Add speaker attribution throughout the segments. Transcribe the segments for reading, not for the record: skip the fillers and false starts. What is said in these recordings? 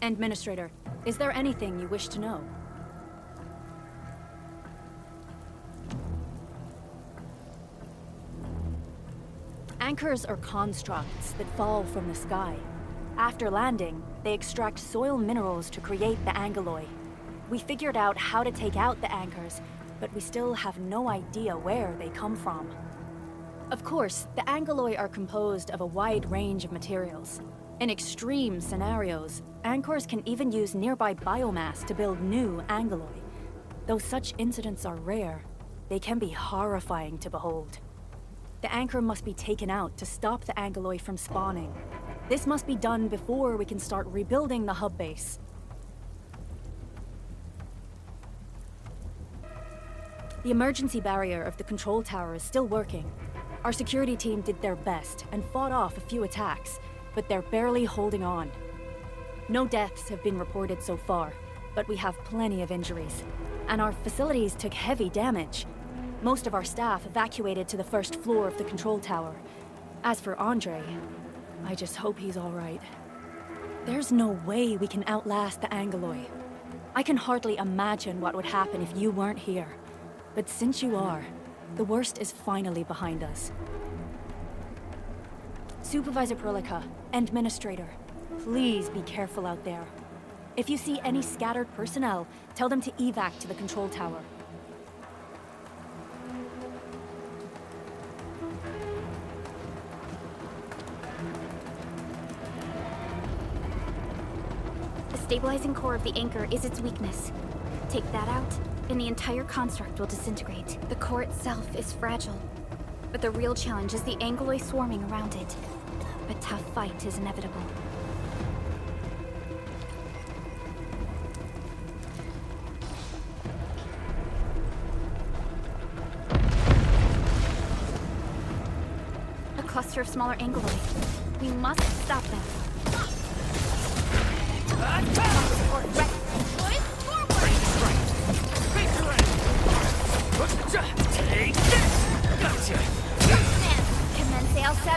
Speaker 1: Administrator, is there anything you wish to know? Anchors are constructs that fall from the sky. After landing, they extract soil minerals to create the angeloi. We figured out how to take out the anchors, but we still have no idea where they come from. Of course, the angeloi are composed of a wide range of materials. In extreme scenarios, anchors can even use nearby biomass to build new angeloi. Though such incidents are rare, they can be horrifying to behold. The anchor must be taken out to stop the angeloi from spawning. This must be done before we can start rebuilding the hub base. The emergency barrier of the control tower is still working. Our security team did their best and fought off a few attacks, but they're barely holding on. No deaths have been reported so far, but we have plenty of injuries. And our facilities took heavy damage. Most of our staff evacuated to the first floor of the control tower. As for Andre, I just hope he's all right. There's no way we can outlast the angeloi. I can hardly imagine what would happen if you weren't here. But since you are, the worst is finally behind us. Supervisor Perlica, Administrator, please be careful out there. If you see any scattered personnel, tell them to evac to the control tower.
Speaker 2: The stabilizing core of the anchor is its weakness. Take that out, and the entire construct will disintegrate. The core itself is fragile, but the real challenge is the angeloi swarming around it. A tough fight is inevitable. A cluster of smaller angeloi. We must stop them.
Speaker 3: Take this! Gotcha!
Speaker 2: Commence AL7,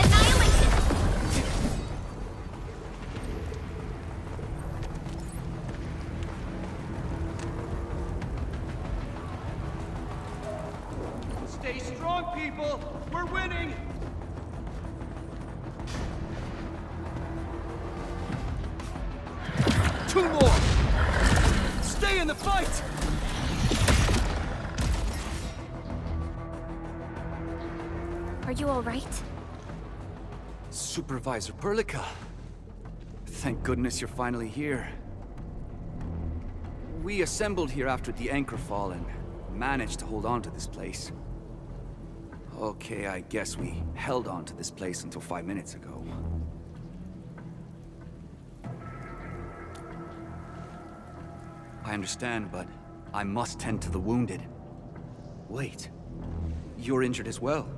Speaker 2: annihilation!
Speaker 3: Stay strong, people! We're winning! Two more! Stay in the fight!
Speaker 2: Are you all right?
Speaker 4: Supervisor Perlica. Thank goodness you're finally here. We assembled here after the anchor fall and managed to hold on to this place. Okay, I guess we held on to this place until 5 minutes ago. I understand, but I must tend to the wounded. Wait, you're injured as well.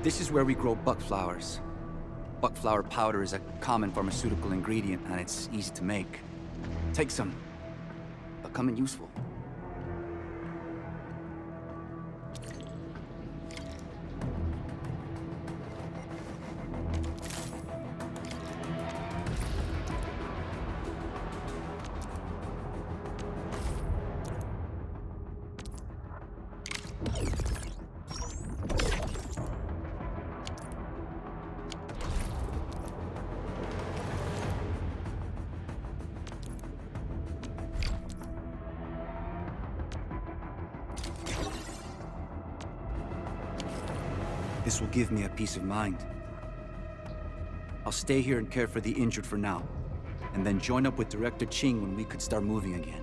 Speaker 4: This is where we grow buckflowers. Buckflower powder is a common pharmaceutical ingredient, and it's easy to make. Take some. They'll come in useful. This will give me a peace of mind. I'll stay here and care for the injured for now, and then join up with Director Ching when we could start moving again.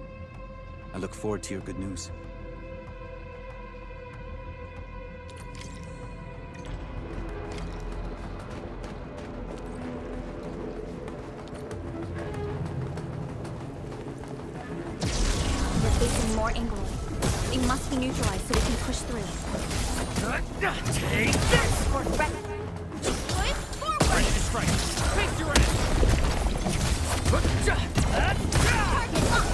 Speaker 4: I look forward to your good news.
Speaker 2: We're facing more angeloi. They must be neutralized so we can push through.
Speaker 3: Take this!
Speaker 2: Forward!
Speaker 3: Ready to strike! Face your
Speaker 2: Target up!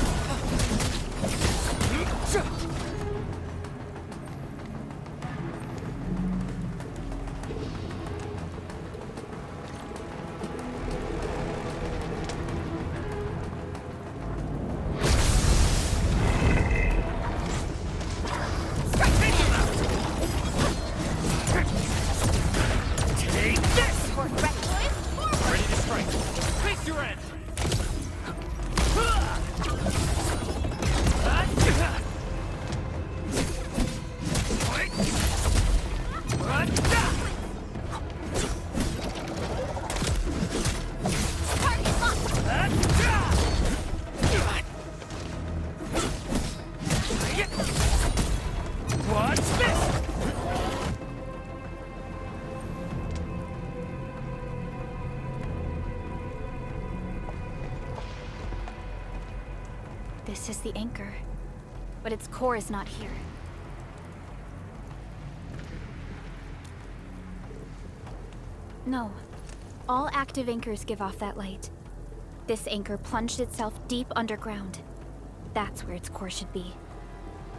Speaker 2: This is the anchor, but its core is not here. No. All active anchors give off that light. This anchor plunged itself deep underground. That's where its core should be.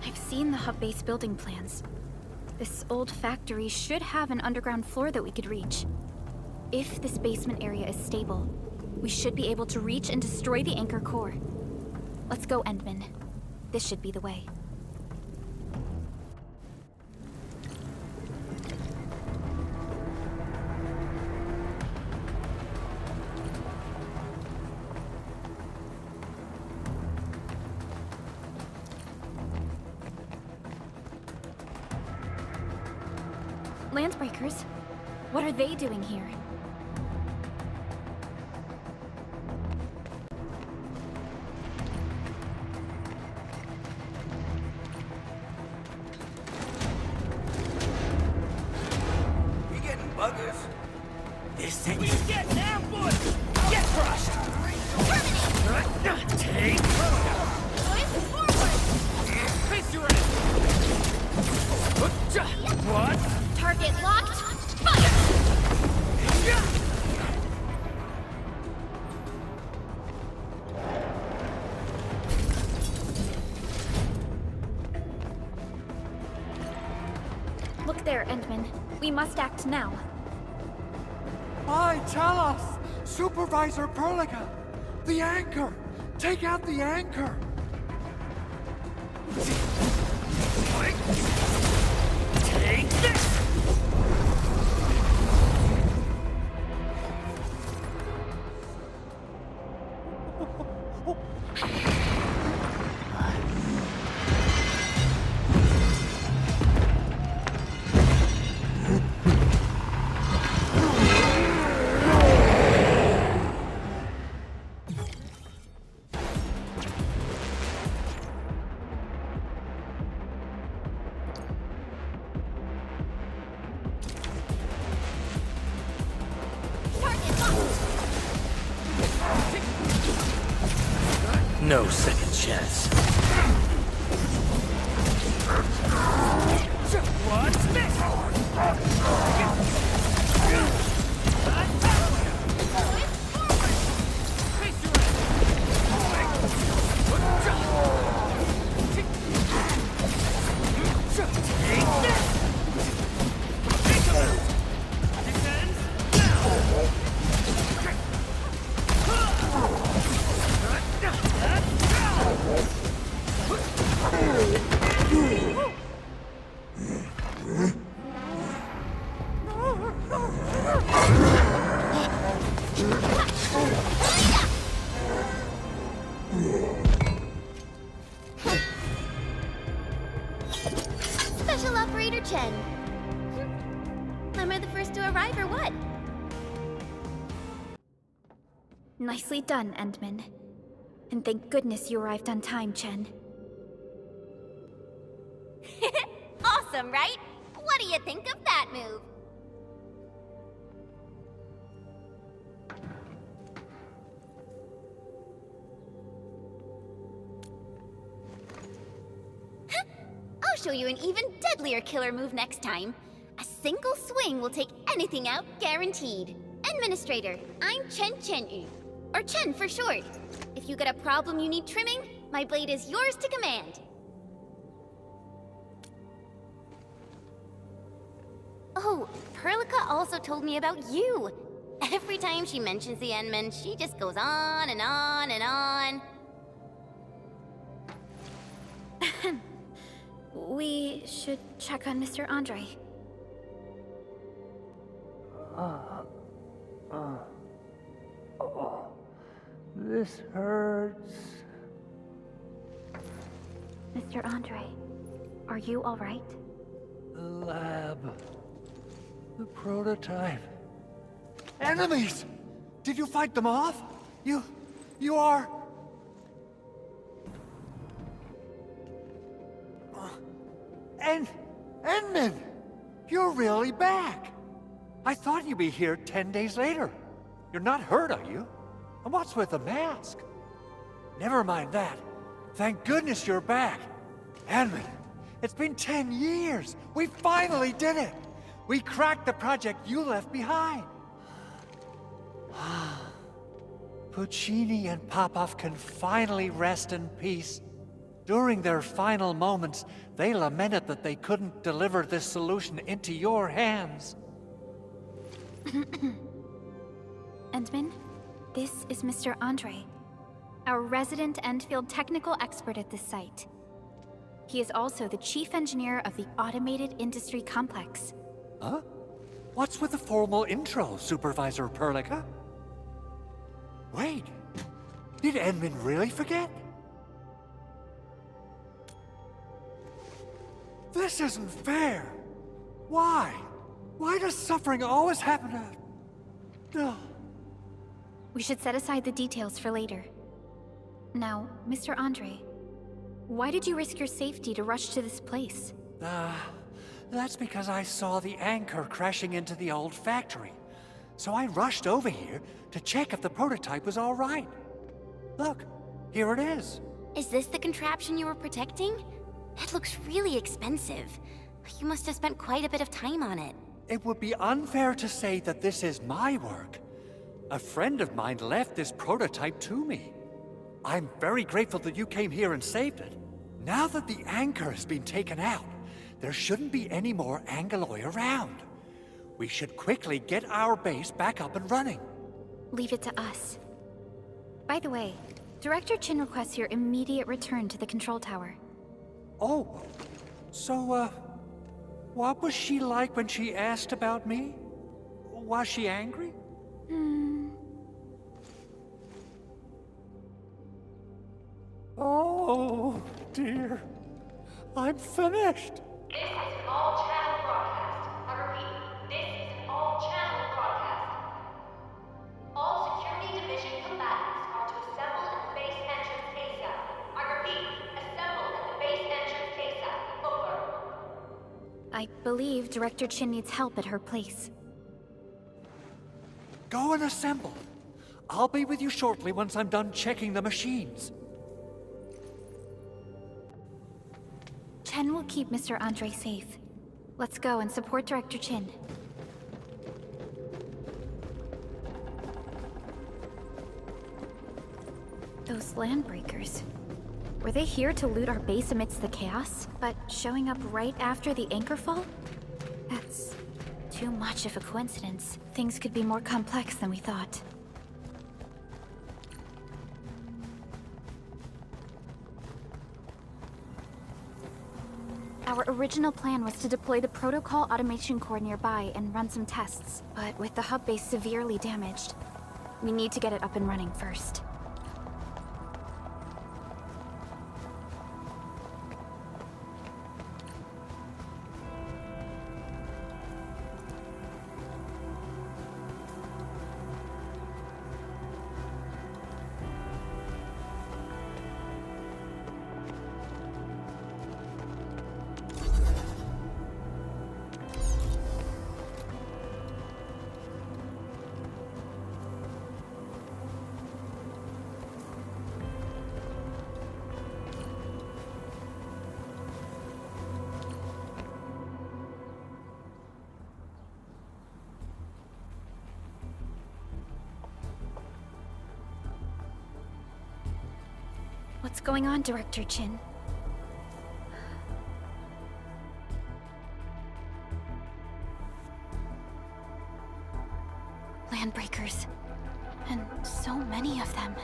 Speaker 2: I've seen the hub base building plans. This old factory should have an underground floor that we could reach. If this basement area is stable, we should be able to reach and destroy the anchor core. Let's go, Endman. This should be the way. Landbreakers? What are they doing here?
Speaker 5: You getting buggers? This thing.
Speaker 3: We get ambushed!
Speaker 5: Get crushed! Take.
Speaker 3: Boys, forward! Face your end!
Speaker 5: What?
Speaker 3: Target locked! Fire!
Speaker 2: Look there, Endman. We must act now.
Speaker 6: Why, tell us! Supervisor Perlica! The anchor! Take out the anchor!
Speaker 5: Take this! No second chance. What's this?
Speaker 3: Face your end!
Speaker 5: Take this!
Speaker 3: Defend now!
Speaker 7: Special Operator Chen. Am I the first to arrive or what?
Speaker 2: Nicely done, Endman. And thank goodness you arrived on time, Chen.
Speaker 7: Awesome, right? What do you think of that move? I'll show you an even deadlier killer move next time. A single swing will take anything out, guaranteed. Administrator, I'm Chen Chen-yu, or Chen for short. If you got a problem you need trimming, my blade is yours to command. Oh, Perlica also told me about you. Every time she mentions the Endman, she just goes on and on and on.
Speaker 2: We should check on Mr. Andre.
Speaker 6: This hurts.
Speaker 2: Mr. Andre, are you all right?
Speaker 6: The lab. The prototype. Enemies! Did you fight them off? You are... Endman! You're really back! I thought you'd be here 10 days later. You're not hurt, are you? And what's with the mask? Never mind that. Thank goodness you're back. Edmund, it's been 10 years. We finally did it. We cracked the project you left behind. Puccini and Popov can finally rest in peace. During their final moments, they lamented that they couldn't deliver this solution into your hands.
Speaker 2: Endman, this is Mr. Andre, our resident EndField technical expert at this site. He is also the chief engineer of the Automated Industry Complex.
Speaker 6: Huh? What's with the formal intro, Supervisor Perlica? Wait, did Edmund really forget? This isn't fair. Why? Why does suffering always happen to... No.
Speaker 2: We should set aside the details for later. Now, Mr. Andre, why did you risk your safety to rush to this place?
Speaker 6: That's because I saw the anchor crashing into the old factory. So I rushed over here to check if the prototype was all right. Look, here it is.
Speaker 7: Is this the contraption you were protecting? It looks really expensive. You must have spent quite a bit of time on it.
Speaker 6: It would be unfair to say that this is my work. A friend of mine left this prototype to me. I'm very grateful that you came here and saved it. Now that the anchor has been taken out, there shouldn't be any more Angeloi around. We should quickly get our base back up and running.
Speaker 2: Leave it to us. By the way, Director Chin requests your immediate return to the control tower.
Speaker 6: Oh, so, what was she like when she asked about me? Was she angry? Oh, dear. I'm finished.
Speaker 8: This is an all-channel broadcast. I repeat, this is an all-channel broadcast. All security division combatants are to assemble at the base entrance ASAP. I repeat, assemble at the base entrance ASAP. Over.
Speaker 2: I believe Director Chin needs help at her place.
Speaker 6: Go and assemble. I'll be with you shortly once I'm done checking the machines.
Speaker 2: Chen will keep Mr. Andre safe. Let's go and support Director Chin. Those landbreakers. Were they here to loot our base amidst the chaos? But showing up right after the anchor fall? That's too much of a coincidence. Things could be more complex than we thought. Our original plan was to deploy the protocol automation core nearby and run some tests, but with the hub base severely damaged, we need to get it up and running first. What's going on, Director Chin? Landbreakers. And so many of them.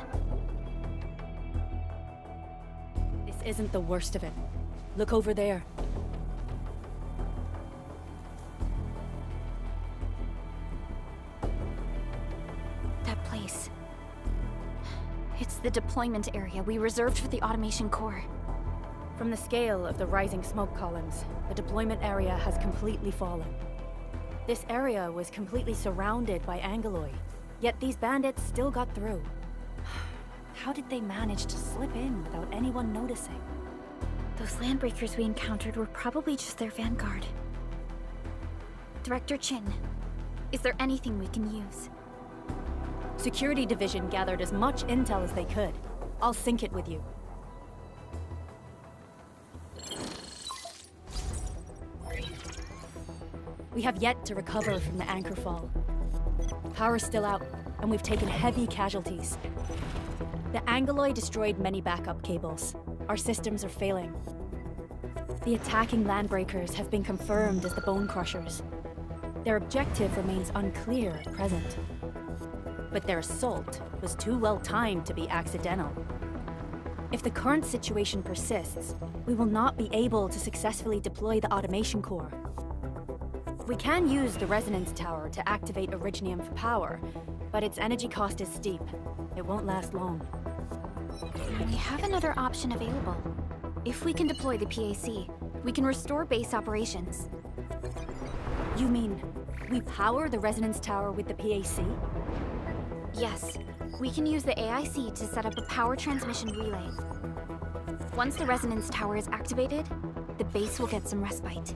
Speaker 1: This isn't the worst of it. Look over there.
Speaker 2: That place. It's the deployment area we reserved for the automation core.
Speaker 1: From the scale of the rising smoke columns, the deployment area has completely fallen. This area was completely surrounded by Angeloi, yet these bandits still got through. How did they manage to slip in without anyone noticing?
Speaker 2: Those landbreakers we encountered were probably just their vanguard. Director Chin, is there anything we can use?
Speaker 1: Security Division gathered as much intel as they could. I'll sync it with you. We have yet to recover from the anchor fall. Power's still out, and we've taken heavy casualties. The Angeloi destroyed many backup cables. Our systems are failing. The attacking landbreakers have been confirmed as the Bone Crushers. Their objective remains unclear at present. But their assault was too well timed to be accidental. If the current situation persists, we will not be able to successfully deploy the automation core. We can use the resonance tower to activate Originium for power, but its energy cost is steep. It won't last long.
Speaker 2: We have another option available. If we can deploy the PAC, we can restore base operations.
Speaker 1: You mean, we power the resonance tower with the PAC?
Speaker 2: Yes, we can use the AIC to set up a power transmission relay. Once the resonance tower is activated, the base will get some respite.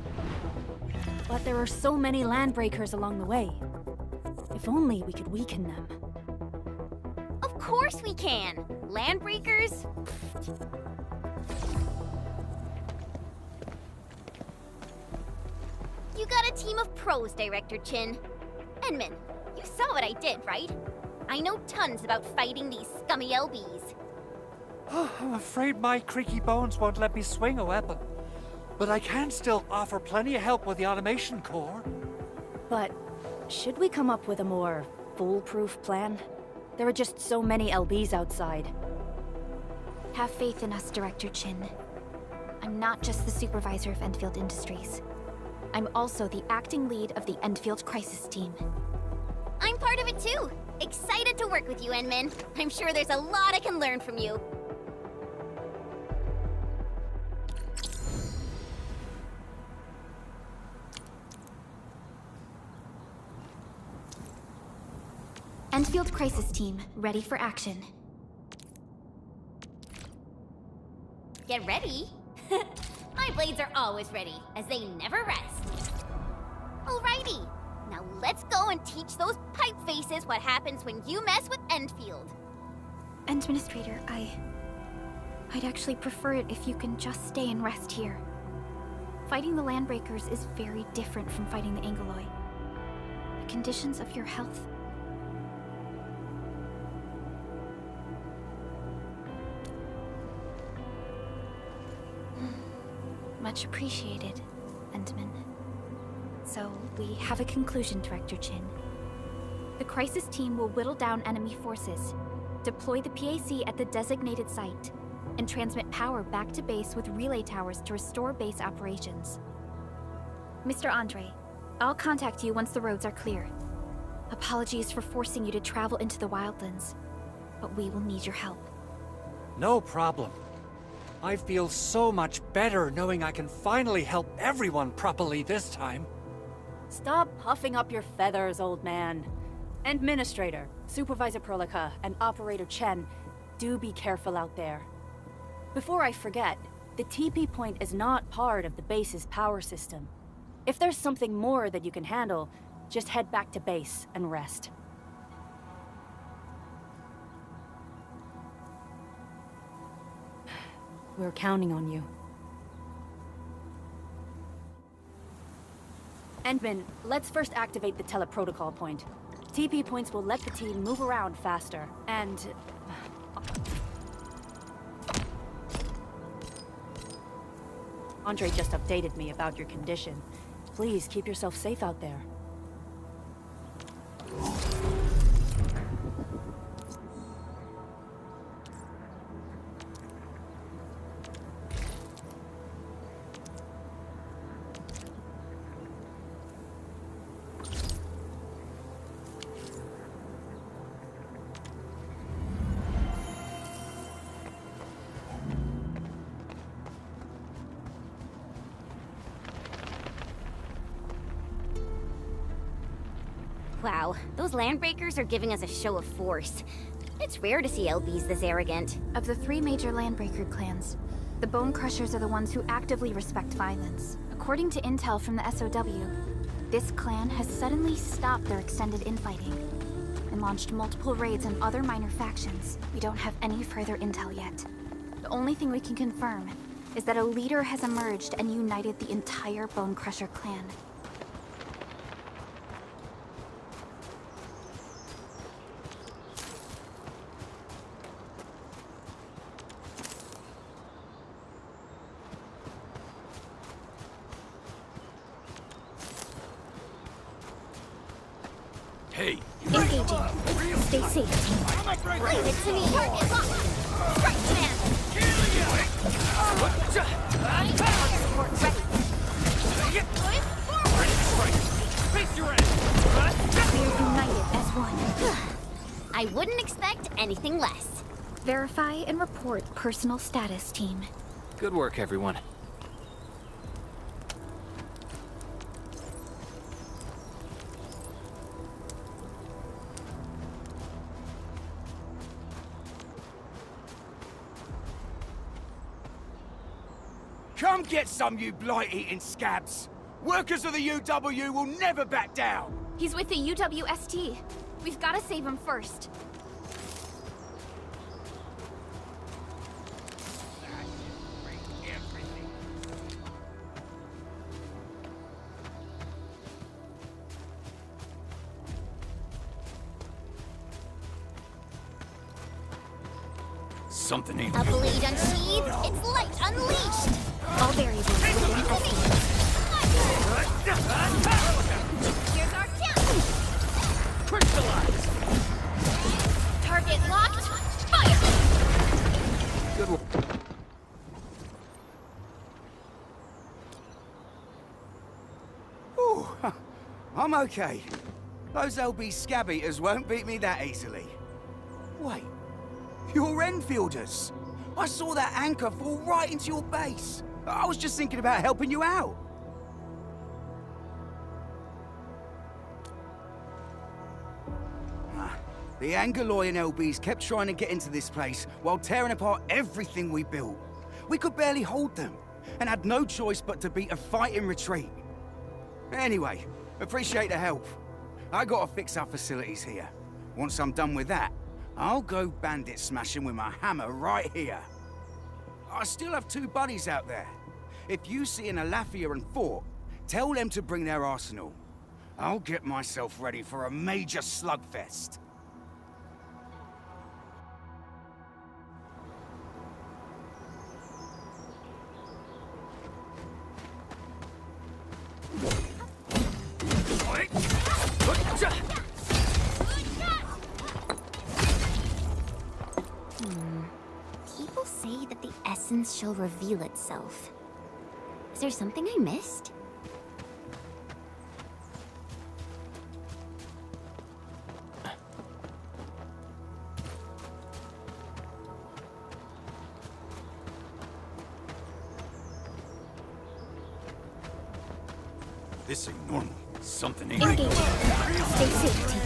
Speaker 1: But there are so many landbreakers along the way. If only we could weaken them.
Speaker 7: Of course we can! Landbreakers? You got a team of pros, Director Chin. Edmund, you saw what I did, right? I know tons about fighting these scummy LBs.
Speaker 6: I'm afraid my creaky bones won't let me swing a weapon. But I can still offer plenty of help with the automation core.
Speaker 1: But should we come up with a more foolproof plan? There are just so many LBs outside.
Speaker 2: Have faith in us, Director Chin. I'm not just the supervisor of EndField Industries. I'm also the acting lead of the EndField Crisis Team.
Speaker 7: I'm part of it too. Excited to work with you, Enmin. I'm sure there's a lot I can learn from you.
Speaker 2: EndField Crisis Team, ready for action.
Speaker 7: Get ready? My blades are always ready, as they never rest. Alrighty, now let's go and teach those pipe faces what happens when you mess with EndField.
Speaker 2: Administrator, I'd actually prefer it if you can just stay and rest here. Fighting the Landbreakers is very different from fighting the Angeloi. The conditions of your health... Much appreciated, Endman. So, we have a conclusion, Director Chin. The Crisis Team will whittle down enemy forces, deploy the PAC at the designated site, and transmit power back to base with relay towers to restore base operations. Mr. Andre, I'll contact you once the roads are clear. Apologies for forcing you to travel into the wildlands, but we will need your help.
Speaker 6: No problem. I feel so much better knowing I can finally help everyone properly this time.
Speaker 1: Stop puffing up your feathers, old man. Administrator, Supervisor Perlica, and Operator Chen, do be careful out there. Before I forget, the TP point is not part of the base's power system. If there's something more that you can handle, just head back to base and rest. We're counting on you. Endman, let's first activate the teleprotocol point. TP points will let the team move around faster, and... Andre just updated me about your condition. Please keep yourself safe out there.
Speaker 7: Wow, those Landbreakers are giving us a show of force. It's rare to see LBs this arrogant.
Speaker 2: Of the 3 major Landbreaker clans, the Bone Crushers are the ones who actively respect violence. According to intel from the SOW, this clan has suddenly stopped their extended infighting and launched multiple raids on other minor factions. We don't have any further intel yet. The only thing we can confirm is that a leader has emerged and united the entire Bone Crusher clan. Engaging. Stay safe, team.
Speaker 7: Leave it to me. Target locked. Strike command.
Speaker 2: Support ready.
Speaker 3: Going forward!
Speaker 5: Face your end!
Speaker 2: We are united as one.
Speaker 7: I wouldn't expect anything less.
Speaker 2: Verify and report personal status, team.
Speaker 9: Good work, everyone.
Speaker 10: Come get some, you blight-eating scabs! Workers of the UW will never back down!
Speaker 2: He's with the UWST. We've got to save him first.
Speaker 4: Something ain't
Speaker 7: A blade unsheathed, its light unleashed!
Speaker 2: All variables within estimates.
Speaker 7: Here's our chance!
Speaker 5: Crystallize!
Speaker 7: Target locked! Fire!
Speaker 9: Good work.
Speaker 10: Ooh, I'm okay. Those LB scab eaters won't beat me that easily. Wait, you're EndFielders! I saw that anchor fall right into your base. I was just thinking about helping you out. The Angaloy and LBs kept trying to get into this place while tearing apart everything we built. We could barely hold them, and had no choice but to beat a fight in retreat. Anyway, appreciate the help. I gotta fix our facilities here. Once I'm done with that, I'll go bandit smashing with my hammer right here. I still have 2 buddies out there. If you see an Alafia and Fort, tell them to bring their arsenal. I'll get myself ready for a major slugfest.
Speaker 7: People say that the essence shall reveal itself. Is there something I missed?
Speaker 4: This ain't normal. Something ain't
Speaker 2: Engaging. Stay safe, team.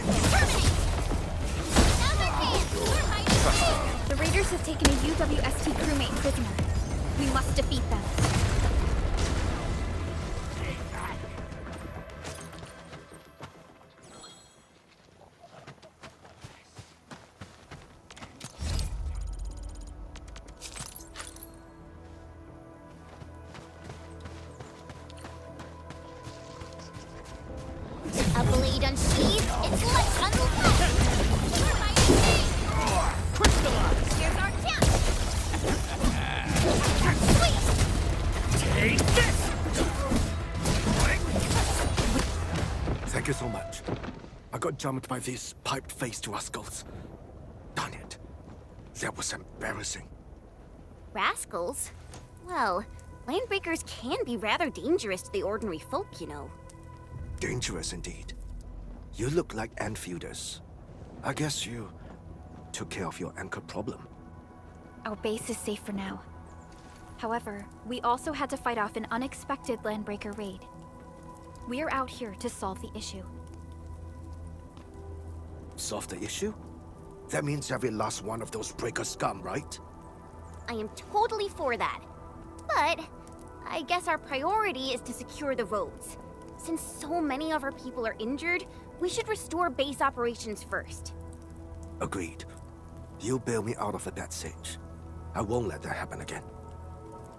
Speaker 2: The raiders have taken a UWST crewmate prisoner. We must defeat them.
Speaker 7: A blade unsheathed, its light unlocked!
Speaker 5: Crystallize!
Speaker 7: Here's our chance! Sweet!
Speaker 5: Take this!
Speaker 11: Thank you so much. I got jumped by these piped-faced rascals. Darn it. That was embarrassing.
Speaker 7: Rascals? Well, landbreakers can be rather dangerous to the ordinary folk, you know.
Speaker 11: Dangerous indeed. You look like EndFielders. I guess you took care of your anchor problem.
Speaker 2: Our base is safe for now. However, we also had to fight off an unexpected landbreaker raid. We are out here to solve the issue.
Speaker 11: Solve the issue? That means every last one of those breaker scum, right?
Speaker 7: I am totally for that. But I guess our priority is to secure the roads. Since so many of our people are injured, we should restore base operations first.
Speaker 11: Agreed. You bail me out of a bad sitch. I won't let that happen again.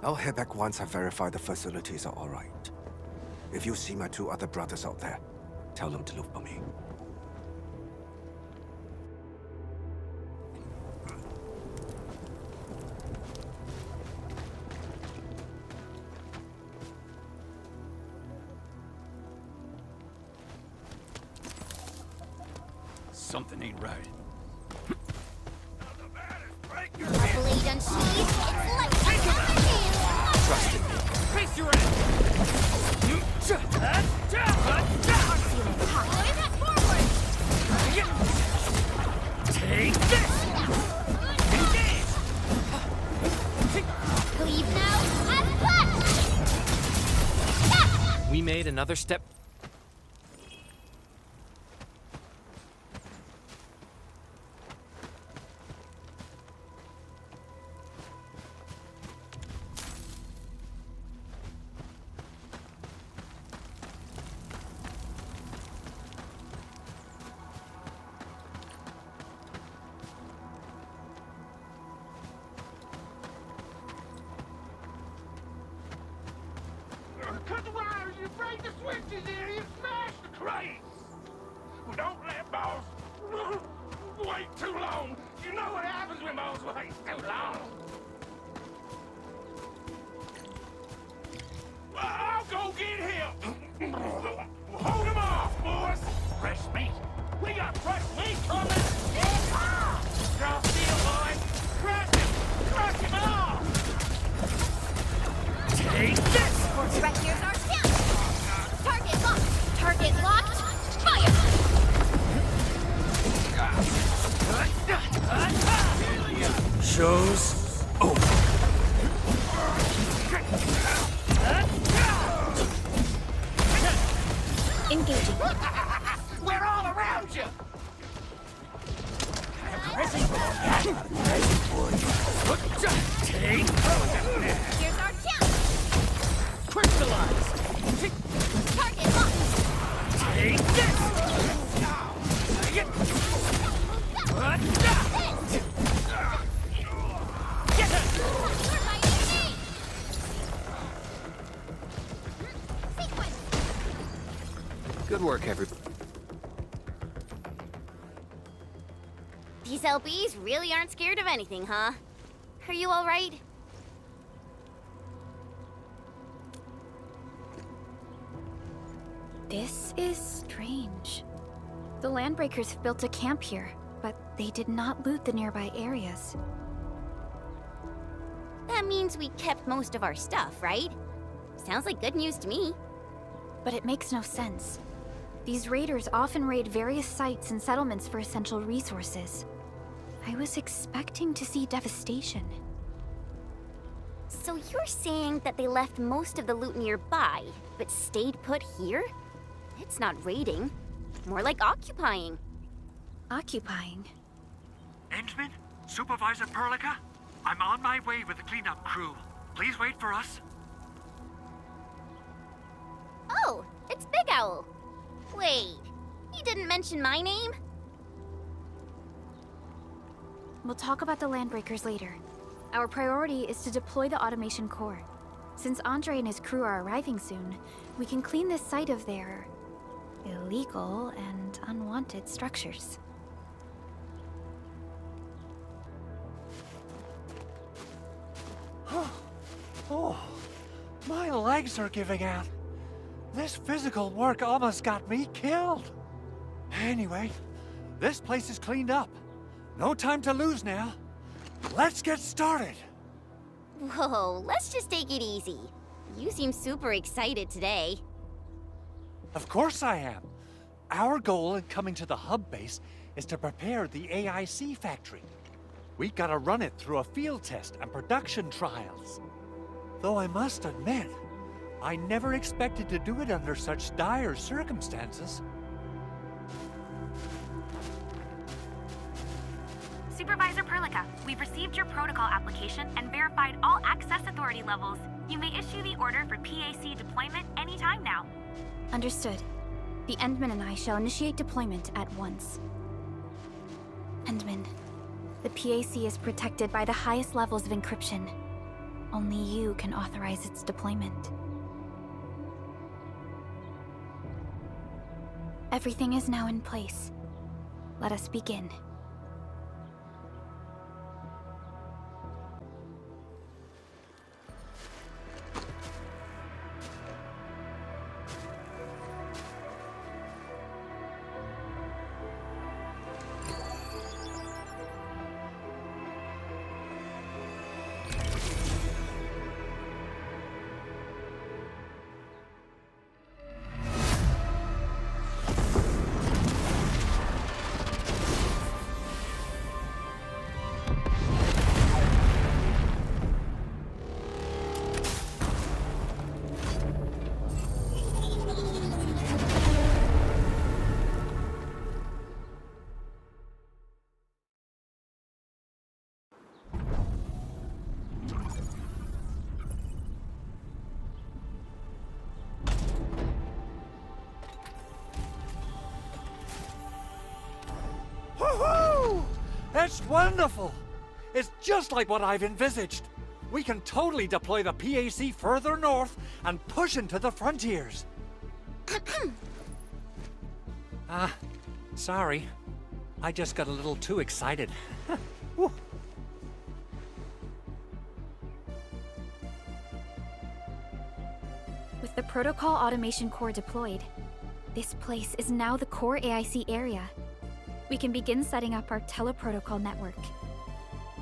Speaker 11: I'll head back once I verify the facilities are alright. If you see my 2 other brothers out there, tell them to look for me.
Speaker 5: Something ain't right.
Speaker 7: Blade unsheathed, it's like
Speaker 5: Trust in me. Face your end! Take this! Engage!
Speaker 7: Leave now and punch!
Speaker 9: We made another step.
Speaker 5: Cut the wires, you break the switches here, you smash the crates! Well, don't let boss wait too long. You know what happens when boss waits too long. Well, I'll go get him. Hold him off, boys. Fresh meat. We got fresh meat coming. Draw steel, boys. Crush him. Crush him off. Take this.
Speaker 7: Force right here's our scout! Target locked! Target locked! Fire!
Speaker 10: Show's over.
Speaker 2: Engaging.
Speaker 5: We're all around you. Take
Speaker 7: Here's our chance!
Speaker 5: crystallize.
Speaker 7: Target locked!
Speaker 5: Take this.
Speaker 7: You're my enemy! Sequence!
Speaker 9: Good work, everyone.
Speaker 7: These LBs really aren't scared of anything, huh? Are you alright?
Speaker 2: This is strange. The Landbreakers built a camp here, but they did not loot the nearby areas.
Speaker 7: That means we kept most of our stuff, right? Sounds like good news to me.
Speaker 2: But it makes no sense. These raiders often raid various sites and settlements for essential resources. I was expecting to see devastation.
Speaker 7: So you're saying that they left most of the loot nearby, but stayed put here? It's not raiding. More like occupying.
Speaker 2: Occupying?
Speaker 6: Endman? Supervisor Perlica? I'm on my way with the cleanup crew. Please wait for us.
Speaker 7: Oh, it's Big Owl. Wait, you didn't mention my name?
Speaker 2: We'll talk about the Landbreakers later. Our priority is to deploy the automation core. Since Andre and his crew are arriving soon, we can clean this site of their illegal and unwanted structures.
Speaker 6: Oh, my legs are giving out. This physical work almost got me killed. Anyway, this place is cleaned up. No time to lose now. Let's get started.
Speaker 7: Whoa, let's just take it easy. You seem super excited today.
Speaker 6: Of course I am. Our goal in coming to the hub base is to prepare the AIC factory. We gotta run it through a field test and production trials. Though I must admit, I never expected to do it under such dire circumstances.
Speaker 12: Supervisor Perlica, we've received your protocol application and verified all access authority levels. You may issue the order for PAC deployment anytime now.
Speaker 2: Understood. The Endman and I shall initiate deployment at once. Endman, the PAC is protected by the highest levels of encryption. Only you can authorize its deployment. Everything is now in place. Let us begin.
Speaker 6: Woohoo! It's wonderful! It's just like what I've envisaged. We can totally deploy the PAC further north and push into the frontiers. Sorry. I just got a little too excited. Whew.
Speaker 2: With the Protocol Automation Core deployed, this place is now the core AIC area. We can begin setting up our teleprotocol network.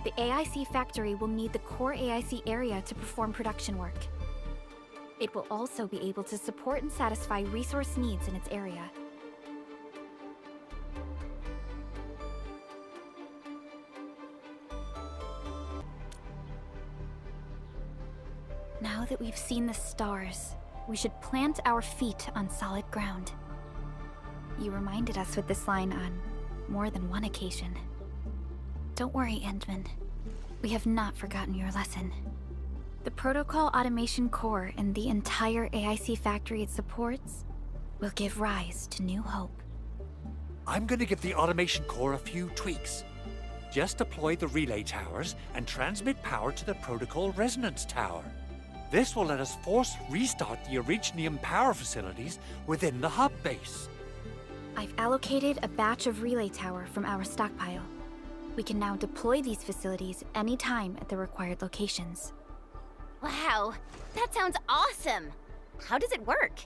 Speaker 2: The AIC factory will need the core AIC area to perform production work. It will also be able to support and satisfy resource needs in its area. Now that we've seen the stars, we should plant our feet on solid ground. You reminded us with this line on more than one occasion. Don't worry, Endman. We have not forgotten your lesson. The Protocol Automation Core and the entire AIC factory it supports will give rise to new hope.
Speaker 6: I'm gonna give the Automation Core a few tweaks. Just deploy the relay towers and transmit power to the Protocol Resonance Tower. This will let us force restart the Originium power facilities within the hub base.
Speaker 2: I've allocated a batch of relay tower from our stockpile. We can now deploy these facilities anytime at the required locations.
Speaker 7: Wow, that sounds awesome! How does it work?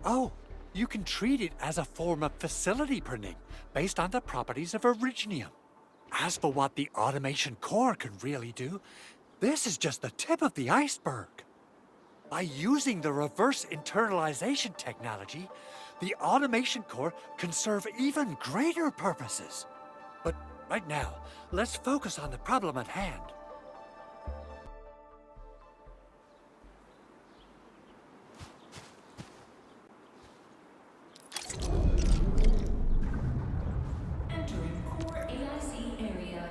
Speaker 6: Oh, you can treat it as a form of facility printing based on the properties of Originium. As for what the Automation Core can really do, this is just the tip of the iceberg. By using the reverse internalization technology, the Automation Core can serve even greater purposes. But right now, let's focus on the problem at hand.
Speaker 8: Entering core AIC area.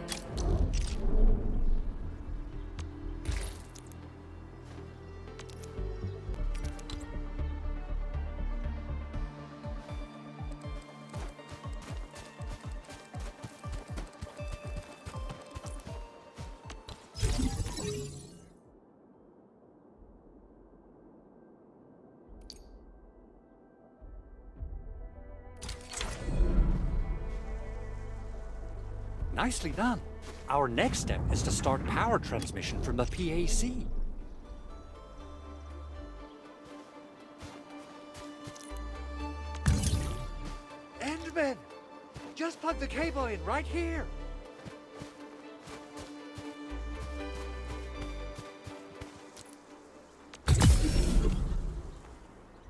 Speaker 6: Nicely done. Our next step is to start power transmission from the PAC. Endman! Just plug the cable in right here.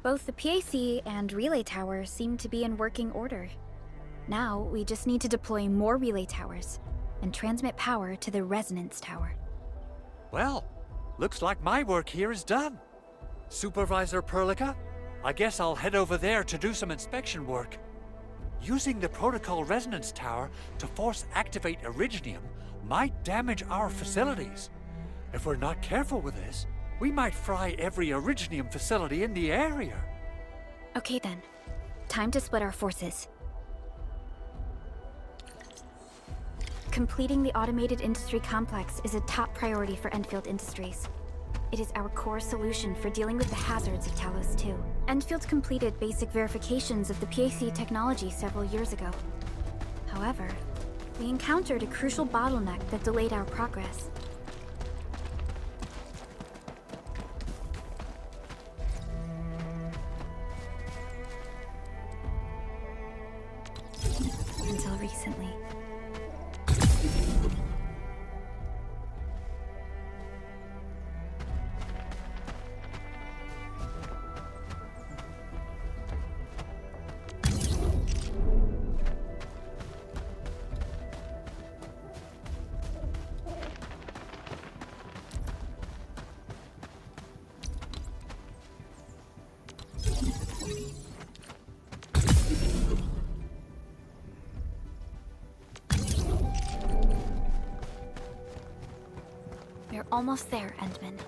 Speaker 2: Both the PAC and relay tower seem to be in working order. Now, we just need to deploy more relay towers and transmit power to the resonance tower.
Speaker 6: Well, looks like my work here is done. Supervisor Perlica, I guess I'll head over there to do some inspection work. Using the Protocol Resonance Tower to force activate Originium might damage our facilities. If we're not careful with this, we might fry every Originium facility in the area.
Speaker 2: Okay then, time to split our forces. Completing the automated industry complex is a top priority for EndField Industries. It is our core solution for dealing with the hazards of Talos 2. EndField completed basic verifications of the PAC technology several years ago. However, we encountered a crucial bottleneck that delayed our progress. Until recently. We're almost there, Endman.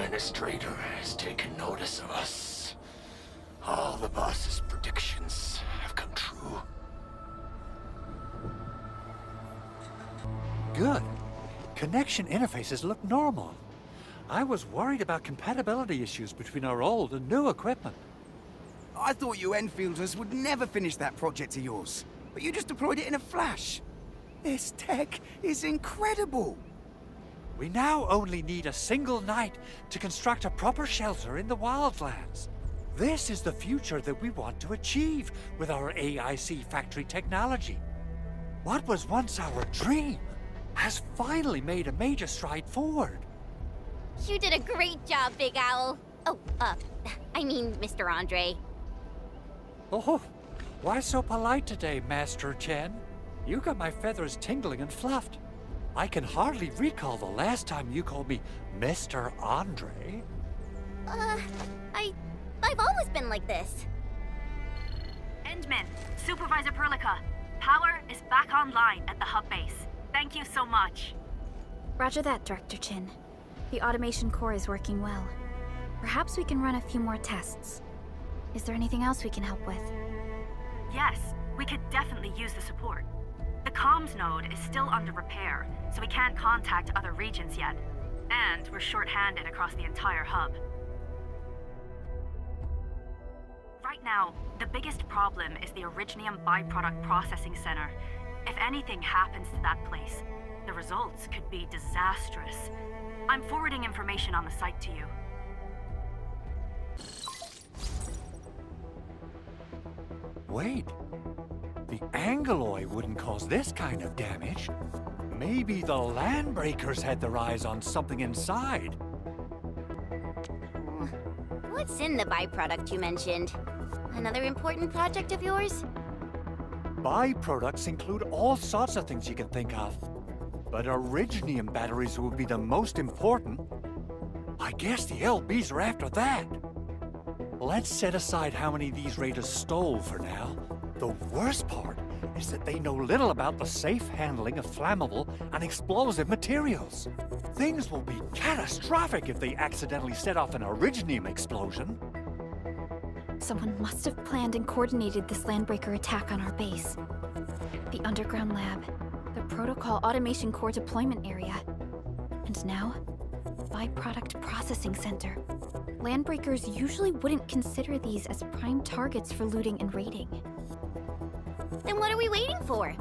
Speaker 5: Administrator has taken notice of us. All the boss's predictions have come true.
Speaker 6: Good. Connection interfaces look normal. I was worried about compatibility issues between our old and new equipment.
Speaker 10: I thought you EndFielders would never finish that project of yours, but you just deployed it in a flash. This tech is incredible.
Speaker 6: We now only need a single night to construct a proper shelter in the wildlands. This is the future that we want to achieve with our AIC factory technology. What was once our dream has finally made a major stride forward.
Speaker 7: You did a great job, Big Owl. Oh, I mean, Mr. Andre.
Speaker 6: Oh, why so polite today, Master Chen? You got my feathers tingling and fluffed. I can hardly recall the last time you called me Mr. Andre.
Speaker 7: I've always been like this.
Speaker 12: Endman, Supervisor Perlica, power is back online at the hub base. Thank you so much.
Speaker 2: Roger that, Director Chin. The automation core is working well. Perhaps we can run a few more tests. Is there anything else we can help with?
Speaker 12: Yes, we could definitely use the support. The comms node is still under repair, so we can't contact other regions yet. And we're short-handed across the entire hub. Right now, the biggest problem is the Originium byproduct processing center. If anything happens to that place, the results could be disastrous. I'm forwarding information on the site to you.
Speaker 6: Wait, the Angeloy wouldn't cause this kind of damage. Maybe the Landbreakers had their eyes on something inside.
Speaker 7: What's in the byproduct you mentioned? Another important project of yours?
Speaker 6: Byproducts include all sorts of things you can think of. But Originium batteries would be the most important. I guess the LBs are after that. Let's set aside how many these raiders stole for now. The worst part is that they know little about the safe handling of flammable and explosive materials. Things will be catastrophic if they accidentally set off an Originium explosion.
Speaker 2: Someone must have planned and coordinated this Landbreaker attack on our base. The underground lab, the Protocol Automation Core deployment area, and now, Byproduct Processing Center. Landbreakers usually wouldn't consider these as prime targets for looting and raiding.
Speaker 7: Then what are we waiting for?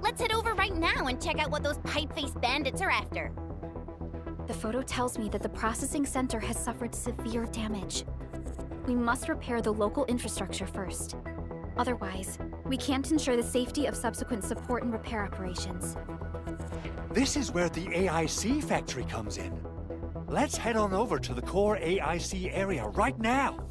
Speaker 7: Let's head over right now and check out what those pipe-faced bandits are after.
Speaker 2: The photo tells me that the processing center has suffered severe damage. We must repair the local infrastructure first. Otherwise, we can't ensure the safety of subsequent support and repair operations.
Speaker 6: This is where the AIC factory comes in. Let's head on over to the core AIC area right now.